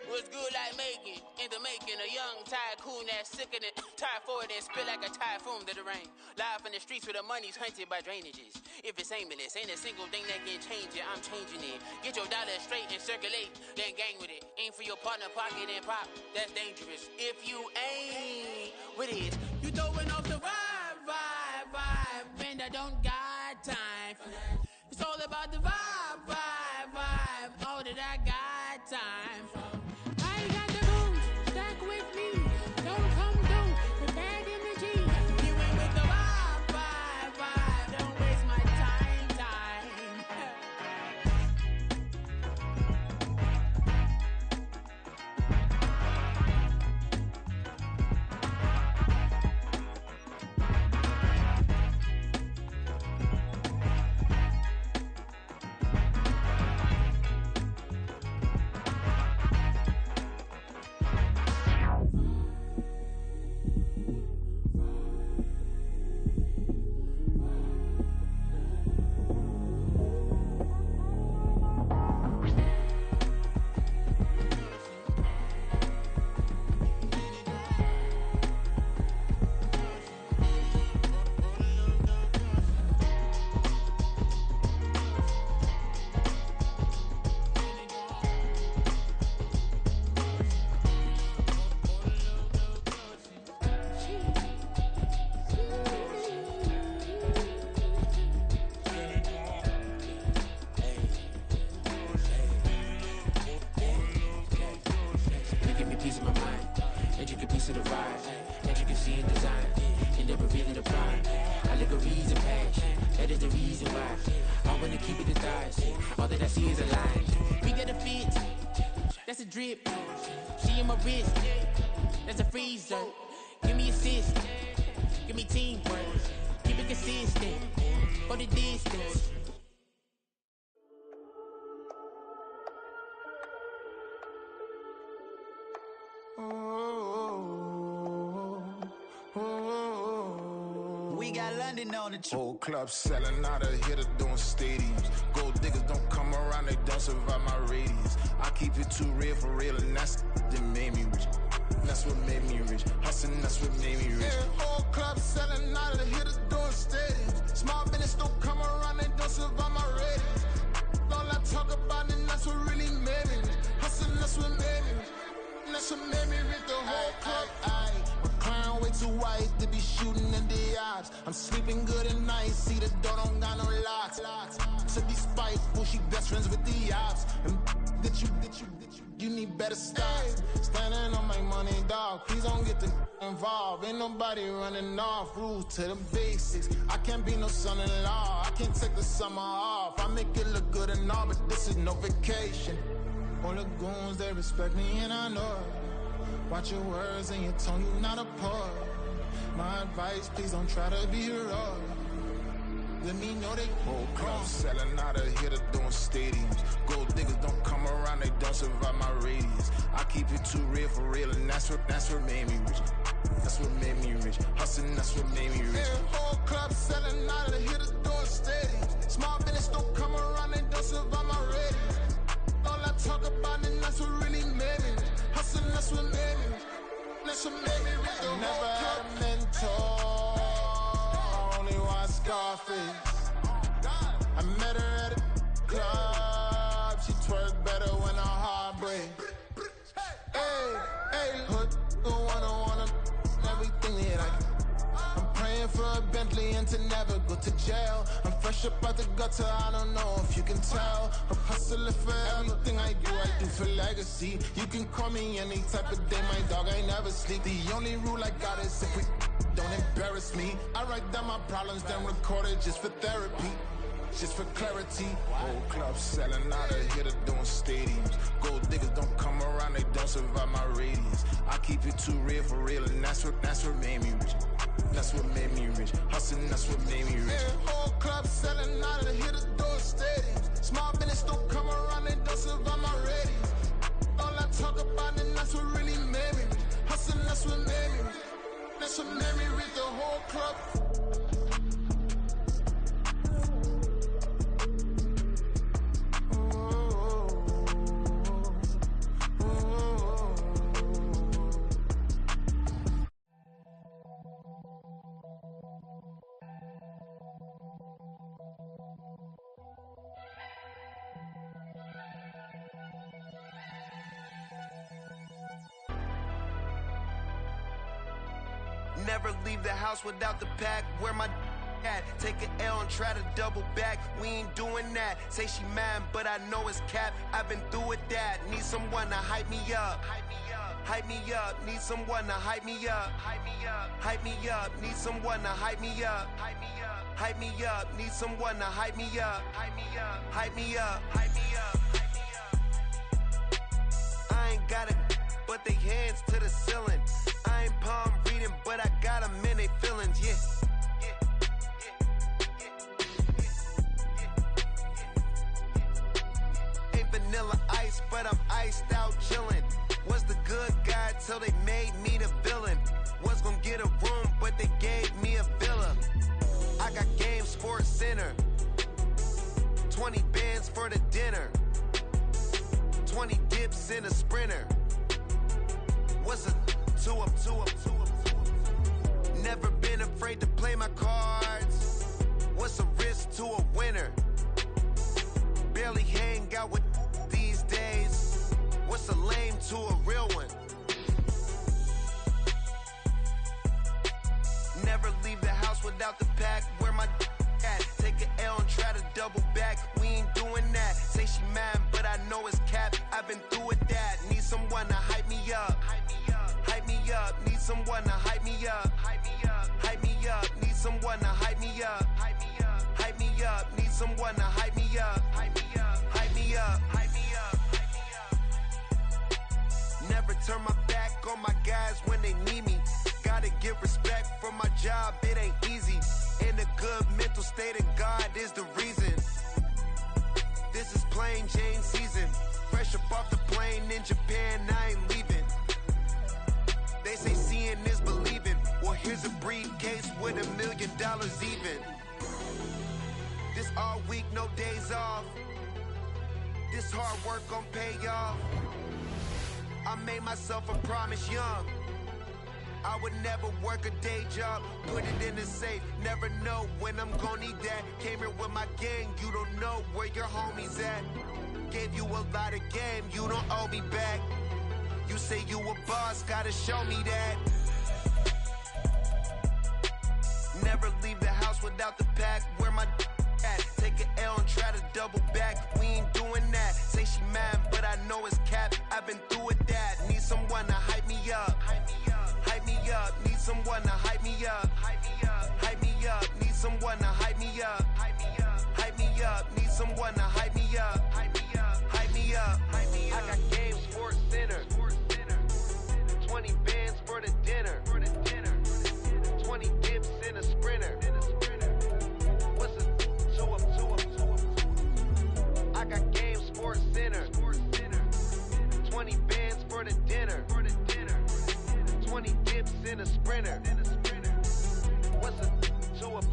what's good like making? In the making, a young tycoon that's sickening. Tie forward and spill like a typhoon to the rain. Live in the streets where the money's hunted by drainages. If it's aimless, ain't a single thing that can change it, I'm changing it. Get your dollar straight and circulate, then gang with it. Aim for your partner, pocket and pop, that's dangerous. If you ain't with it, you throwing off the vibe, and I don't got time for that. It's all about the vibe, all that I got time for. I got the booze, stuck with me, don't come through with bad energy. You ain't with the vibe, don't waste my time. Drip, she in my wrist, that's a freezer. Give me assist, give me teamwork, keep it consistent, for the distance. We got London on the trip. Whole club selling out of here to doing stadiums. Gold diggers don't come around, they don't survive my radius. I keep it too real for real, and that's that made me rich. That's what made me rich. Hustling, that's what made me rich. Yeah, whole club selling out of here to doing stadiums. Small business don't come around, they don't survive my radius. All I talk about, and that's what really made me rich. Hustling, that's what made me rich. That's what made me rich. The whole club. Clown way too white to be shooting in the eyes. I'm sleeping good at night, see the door don't got no locks. To be spiteful, she best friends with the ops. And you need better stop. Standing on my money, dog, please don't get involved. Ain't nobody running off, rules to the basics. I can't be no son-in-law, I can't take the summer off. I make it look good and all, but this is no vacation. All the goons, they respect me and I know it. Watch your words and your tone, you not a poet. My advice, please don't try to be heroic. Let me know they whole club selling out of here to doing stadiums. Gold diggers don't come around, they don't survive my radius. I keep it too real for real, and that's what made me rich. That's what made me rich. Hustling, that's what made me rich. Yeah, whole club selling out of here to doing stadiums. Small business don't come around, they don't survive my radius. All I talk about, and that's what really made me rich. Hustling, that's what made me rich. That's what made me rich. I never had a mentor, only watch Scarface. I met her at a club, she twerk better when her heart breaks. Hey, hood, wanna everything that I'm praying for a Bentley and to never go to jail. I'm fresh up out the gutter, I don't know if you can tell. I'm hustling for everything I do for legacy. You can call me any type of day, my dog, I never sleep. The only rule I got is if we don't embarrass me. I write down my problems, then record it just for therapy. Just for clarity. Whole club selling out of here to doing stadiums. Gold diggers don't come around, they don't survive my radius. I keep it too real for real, and that's what made me rich. That's what made me rich. Hustling, that's what made me rich. Yeah, whole club selling out of here to doing stadiums. Small business don't come around, they don't survive my radius. All I talk about, and that's what really made me rich. Hustling, that's what made me rich. That's what made me rich. The whole club. Never leave the house without the pack. Where my at? Take an L and try to double back. We ain't doing that. Say she mad, but I know it's cap. I've been through with that. Need someone to hype me up. Hype me up. Need someone to hype me up. Hype me up. Hype me up. Need someone to hype me up. Hype me up. Hype me up. Need someone to hype me up. Hype me up. Hype me up. Hype me up. I ain't got it, but they hands to the ceiling. I ain't palm reading, but I got them in they feelings, yeah. Ain't vanilla ice, but I'm iced out chillin'. Was the good guy till they made me the villain. Was gonna get a room, but they gave me a villa. I got game, Sports Center. 20 bands for the dinner. 20 dips in a sprinter. What's a two up? Never been afraid to play my cards. What's a risk to a winner? Barely hang out with these days. What's a lame to a real one? Never leave the house without the pack. Where my at? Take an L and try to double back. We ain't doing that. Say she mad, but I know it's cap. I've been through with that. Need someone to hype me up. Hype me up. Need someone to hype me up. Hype me up. Hype me up. Need someone to hype me up. Hype me up. Hype me up. Need someone to hype me up. Hype me up. Hype me up. Hype me up. Never turn my back on my guys when they need me. Gotta give respect for my job, it ain't easy. In a good mental state and God is the reason. This is plain Jane season. Fresh up off the plane in Japan, I ain't leaving. They say seeing is believing. Well, here's a briefcase with $1 million even. This all week, no days off. This hard work gon' pay off. I made myself a promise young. I would never work a day job, put it in the safe, never know when I'm gon' need that. Came here with my gang, you don't know where your homies at. Gave you a lot of game, you don't owe me back. You say you a boss, gotta show me that. Never leave the house without the pack, where my at? Take an L and try to double back, we ain't doing that. Say she mad, but I know it's cap, I've been through with that. Need someone to hype me up. Hype me up, need someone to hype me up. Hype me up, hype me up, need someone to hype me up. Hype me up, hype me up, need someone to hype me up. Hype me up, hype me up, hype me up. I got game, Sports Center. 20 bands for the dinner. 20 dips in a sprinter. What's a two up? I got game, Sports Center. 20 bands for the dinner. 20 dips in a sprinter. What's a two up?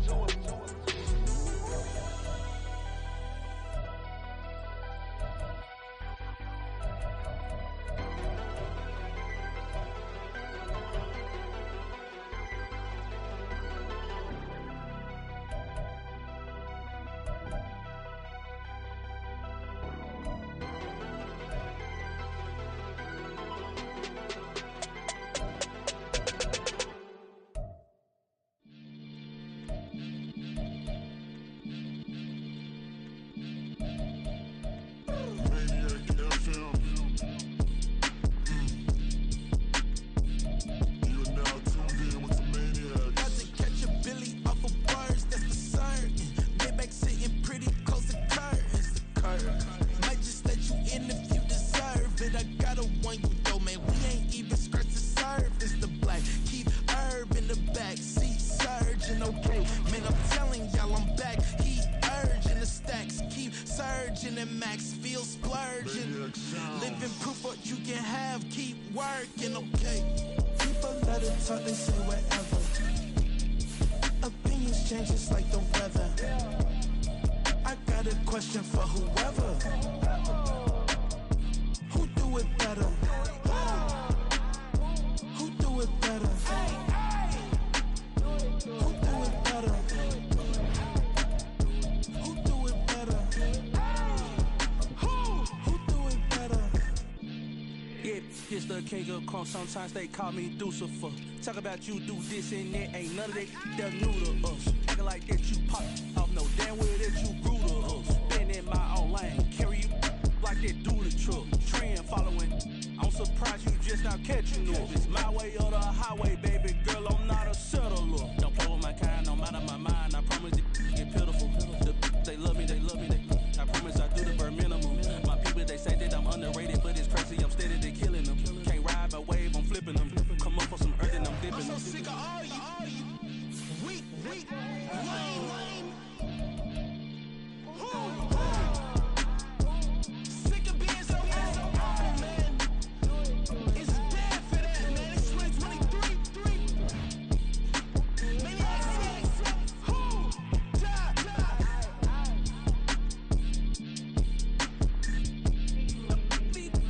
the king of crunk, sometimes they call me Lucifer. Talk about you do this and that, ain't none of that, they're new to us. Acting like that you pop off, no damn well that you grew to us. Been in my own lane, carry you like that do the truck. Trend following, I'm surprised you just not catching up. It's my way or the highway, baby girl, I'm not a settler. Don't play with my kind, I'm out of my mind, I promise it get pitiful. They love me, I promise I do the bare minimum. My people, they say that I'm underrated, but it's crazy, I'm steady, they killing them. Can't ride my wave, I'm flipping them. Come up for some earth and I'm dipping them. I'm so sick of all you. Weak, lame. Sick of being so old, man. It's bad for that, man. It's 2023. Maniac 6. Who?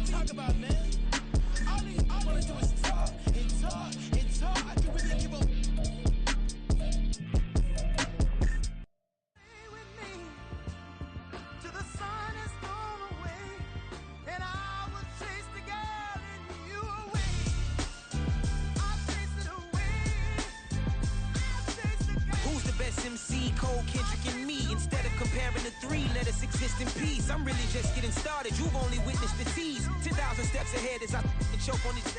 Talk about, man. All I wanna do is talk and talk and talk. I can really give up. MC, Cole, Kendrick, and me. Instead of comparing the three, let us exist in peace. I'm really just getting started. You've only witnessed the tease. 10,000 steps ahead as I choke on this.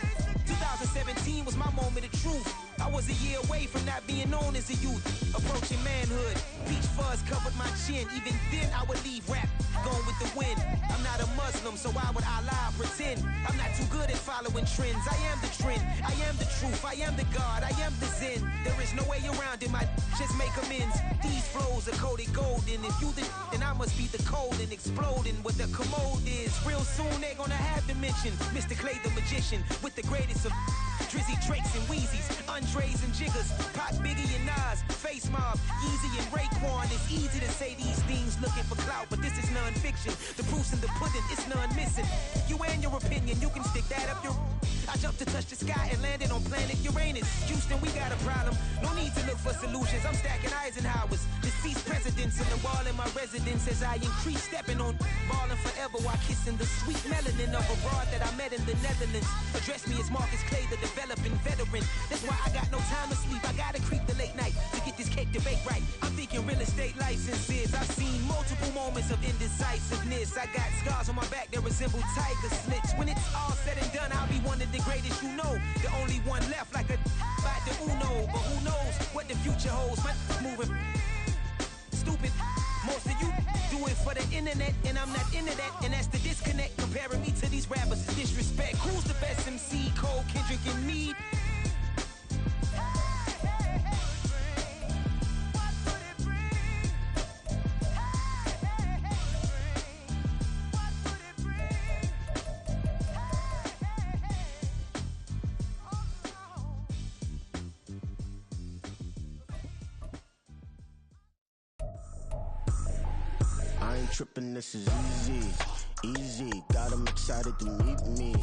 2017 was my moment of truth. I was a year away from not being known as a youth. Approaching manhood. Peach fuzz covered my chin. Even then, I would leave rap going with the wind. I'm not a Muslim, so why would I lie or pretend? I'm not too good at following trends. I am the trend. I am the truth. I am the God. I am the Zen. There is no way around it. My just make amends. These flows are coated golden. If you then I must be the cold and exploding what the commode is. Real soon they're gonna have to mention Mr. Clay the magician with the greatest of Drizzy, Drakes, and Wheezies, Andres and Jiggers, Pac, Biggie, and Nas, Face Mob, Yeezy, and Raekwon. It's easy to say these things looking for clout, but this is non-fiction. The proof's in the pudding, it's none missing. You and your opinion, you can stick that up your... I jumped to touch the sky and landed on planet Uranus. Houston, we got a problem. No need to look for solutions. I'm stacking Eisenhowers. Deceased presidents in the wall in my residence as I increase stepping on ballin' forever while kissing the sweet melanin of a broad that I met in the Netherlands. Address me as Marcus Clay, the developing veteran. That's why I got no time to sleep. I gotta creep the late night to get this cake to bake right. I'm thinking real estate licenses. I've seen multiple moments of indecisiveness. I got scars on my back that resemble tiger slits. When it's all said and done, I'll be one of the greatest you know. The only one left like a by the Uno. But who knows what the future holds. My moving stupid. Most of you do it for the internet, and I'm not into that. And that's the disconnect. Comparing me to these rappers is disrespect. Who's the best MC? Cole, Kendrick, and me? I ain't tripping, this is easy. Got 'em excited to meet me.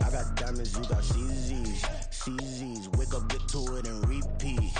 I got diamonds, you got CZs. Wake up, get to it and repeat.